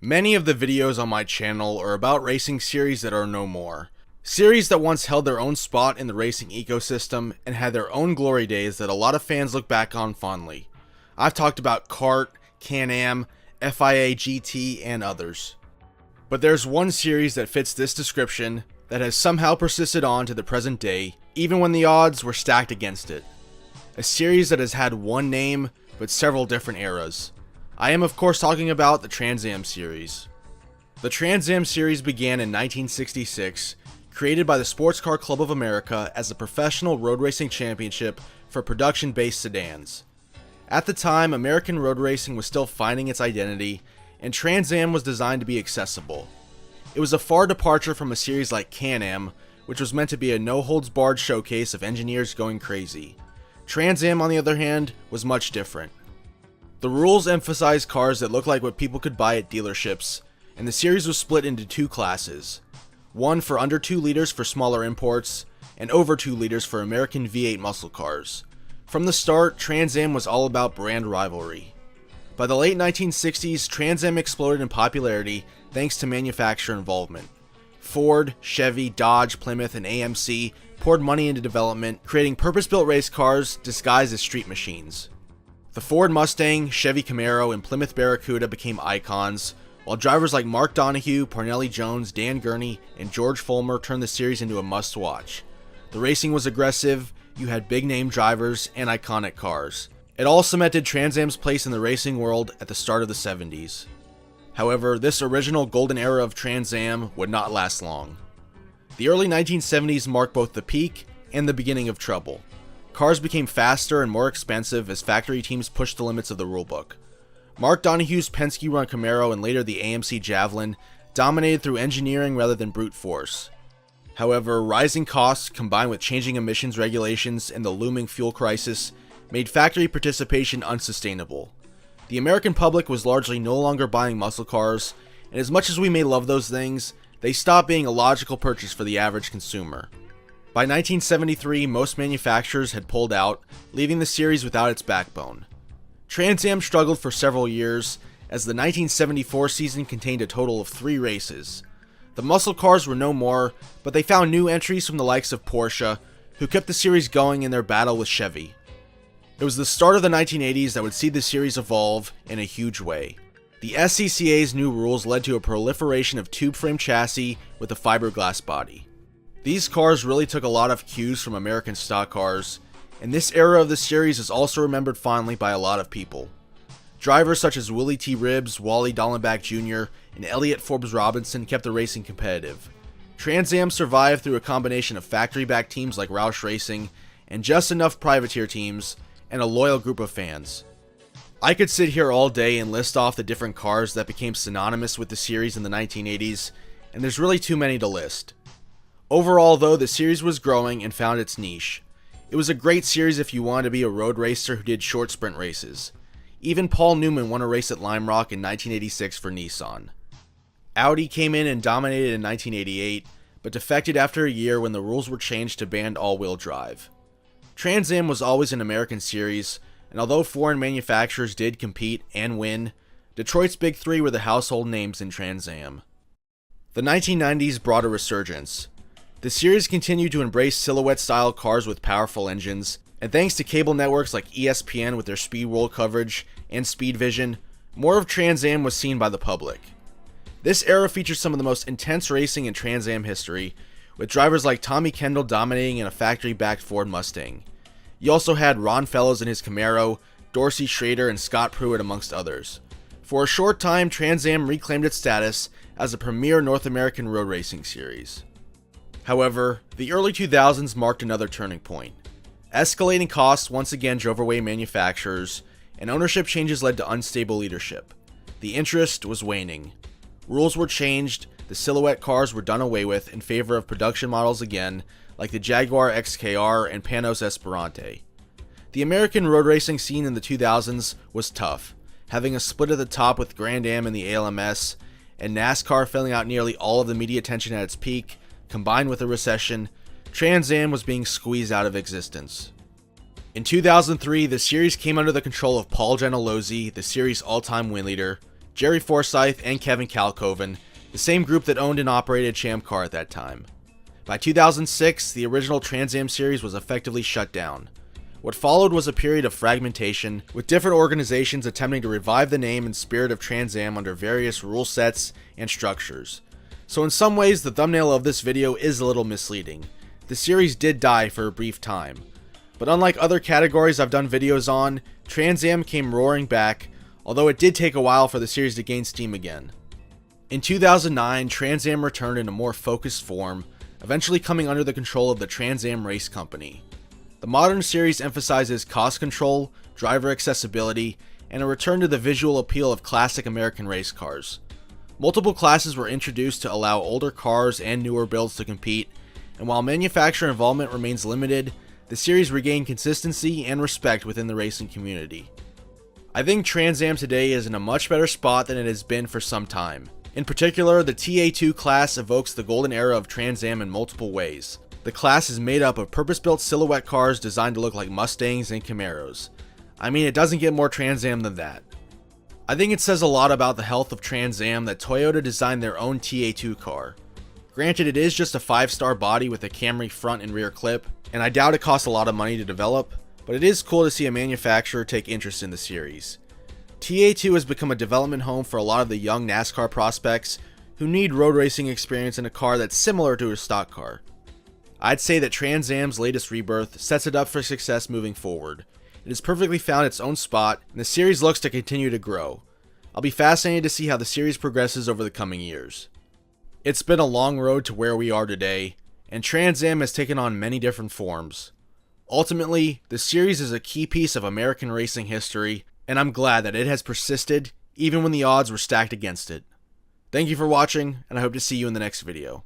Many of the videos on my channel are about racing series that are no more. Series that once held their own spot in the racing ecosystem and had their own glory days that a lot of fans look back on fondly. I've talked about Kart, Can-Am, FIA GT, and others. But there's one series that fits this description that has somehow persisted on to the present day, even when the odds were stacked against it. A series that has had one name, but several different eras. I am of course talking about the Trans-Am Series. The Trans-Am Series began in 1966, created by the Sports Car Club of America as a professional road racing championship for production-based sedans. At the time, American road racing was still finding its identity, and Trans-Am was designed to be accessible. It was a far departure from a series like Can-Am, which was meant to be a no-holds-barred showcase of engineers going crazy. Trans-Am, on the other hand, was much different. The rules emphasized cars that looked like what people could buy at dealerships, and the series was split into two classes. One for under 2 liters for smaller imports, and over 2 liters for American V8 muscle cars. From the start, Trans-Am was all about brand rivalry. By the late 1960s, Trans-Am exploded in popularity thanks to manufacturer involvement. Ford, Chevy, Dodge, Plymouth, and AMC poured money into development, creating purpose-built race cars disguised as street machines. The Ford Mustang, Chevy Camaro, and Plymouth Barracuda became icons, while drivers like Mark Donohue, Parnelli Jones, Gurney, and George Follmer turned the series into a must-watch. The racing was aggressive, you had big-name drivers, and iconic cars. It all cemented Trans-Am's place in the racing world at the start of the 70s. However, this original golden era of Trans-Am would not last long. The early 1970s marked both the peak and the beginning of trouble. Cars became faster and more expensive as factory teams pushed the limits of the rulebook. Mark Donohue's Penske-run Camaro and later the AMC Javelin dominated through engineering rather than brute force. However, rising costs combined with changing emissions regulations and the looming fuel crisis made factory participation unsustainable. The American public was largely no longer buying muscle cars, and as much as we may love those things, they stopped being a logical purchase for the average consumer. By 1973, most manufacturers had pulled out, leaving the series without its backbone. Trans-Am struggled for several years, as the 1974 season contained a total of 3 races. The muscle cars were no more, but they found new entries from the likes of Porsche, who kept the series going in their battle with Chevy. It was the start of the 1980s that would see the series evolve in a huge way. The SCCA's new rules led to a proliferation of tube frame chassis with a fiberglass body. These cars really took a lot of cues from American stock cars, and this era of the series is also remembered fondly by a lot of people. Drivers such as Willie T. Ribbs, Wally Dallenbach Jr., and Elliott Forbes Robinson kept the racing competitive. Trans-Am survived through a combination of factory-backed teams like Roush Racing, and just enough privateer teams, and a loyal group of fans. I could sit here all day and list off the different cars that became synonymous with the series in the 1980s, and there's really too many to list. Overall though, the series was growing and found its niche. It was a great series if you wanted to be a road racer who did short sprint races. Even Paul Newman won a race at Lime Rock in 1986 for Nissan. Audi came in and dominated in 1988, but defected after a year when the rules were changed to ban all-wheel drive. Trans-Am was always an American series, and although foreign manufacturers did compete and win, Detroit's Big Three were the household names in Trans-Am. The 1990s brought a resurgence. The series continued to embrace silhouette-style cars with powerful engines, and thanks to cable networks like ESPN with their Speed World coverage and Speed Vision, more of Trans-Am was seen by the public. This era featured some of the most intense racing in Trans-Am history, with drivers like Tommy Kendall dominating in a factory-backed Ford Mustang. You also had Ron Fellows in his Camaro, Dorsey Schrader, and Scott Pruitt amongst others. For a short time, Trans-Am reclaimed its status as a premier North American road racing series. However, the early 2000s marked another turning point. Escalating costs once again drove away manufacturers, and ownership changes led to unstable leadership. The interest was waning. Rules were changed, the silhouette cars were done away with in favor of production models again, like the Jaguar XKR and Panos Esperante. The American road racing scene in the 2000s was tough, having a split at the top with Grand Am and the ALMS, and NASCAR filling out nearly all of the media attention at its peak. Combined with a recession, Trans-Am was being squeezed out of existence. In 2003, the series came under the control of Paul Gentilozzi, the series' all-time win leader, Jerry Forsyth, and Kevin Kalkoven, the same group that owned and operated Champ Car at that time. By 2006, the original Trans-Am Series was effectively shut down. What followed was a period of fragmentation, with different organizations attempting to revive the name and spirit of Trans-Am under various rule sets and structures. So in some ways, the thumbnail of this video is a little misleading. The series did die for a brief time. But unlike other categories I've done videos on, Trans-Am came roaring back, although it did take a while for the series to gain steam again. In 2009, Trans-Am returned in a more focused form, eventually coming under the control of the Trans-Am Race Company. The modern series emphasizes cost control, driver accessibility, and a return to the visual appeal of classic American race cars. Multiple classes were introduced to allow older cars and newer builds to compete, and while manufacturer involvement remains limited, the series regained consistency and respect within the racing community. I think Trans-Am today is in a much better spot than it has been for some time. In particular, the TA2 class evokes the golden era of Trans-Am in multiple ways. The class is made up of purpose-built silhouette cars designed to look like Mustangs and Camaros. I mean, it doesn't get more Trans-Am than that. I think it says a lot about the health of Trans-Am that Toyota designed their own TA2 car. Granted, it is just a 5-star body with a Camry front and rear clip, and I doubt it costs a lot of money to develop, but it is cool to see a manufacturer take interest in the series. TA2 has become a development home for a lot of the young NASCAR prospects who need road racing experience in a car that's similar to a stock car. I'd say that Trans-Am's latest rebirth sets it up for success moving forward. It has perfectly found its own spot, and the series looks to continue to grow. I'll be fascinated to see how the series progresses over the coming years. It's been a long road to where we are today, and Trans-Am has taken on many different forms. Ultimately, the series is a key piece of American racing history, and I'm glad that it has persisted even when the odds were stacked against it. Thank you for watching, and I hope to see you in the next video.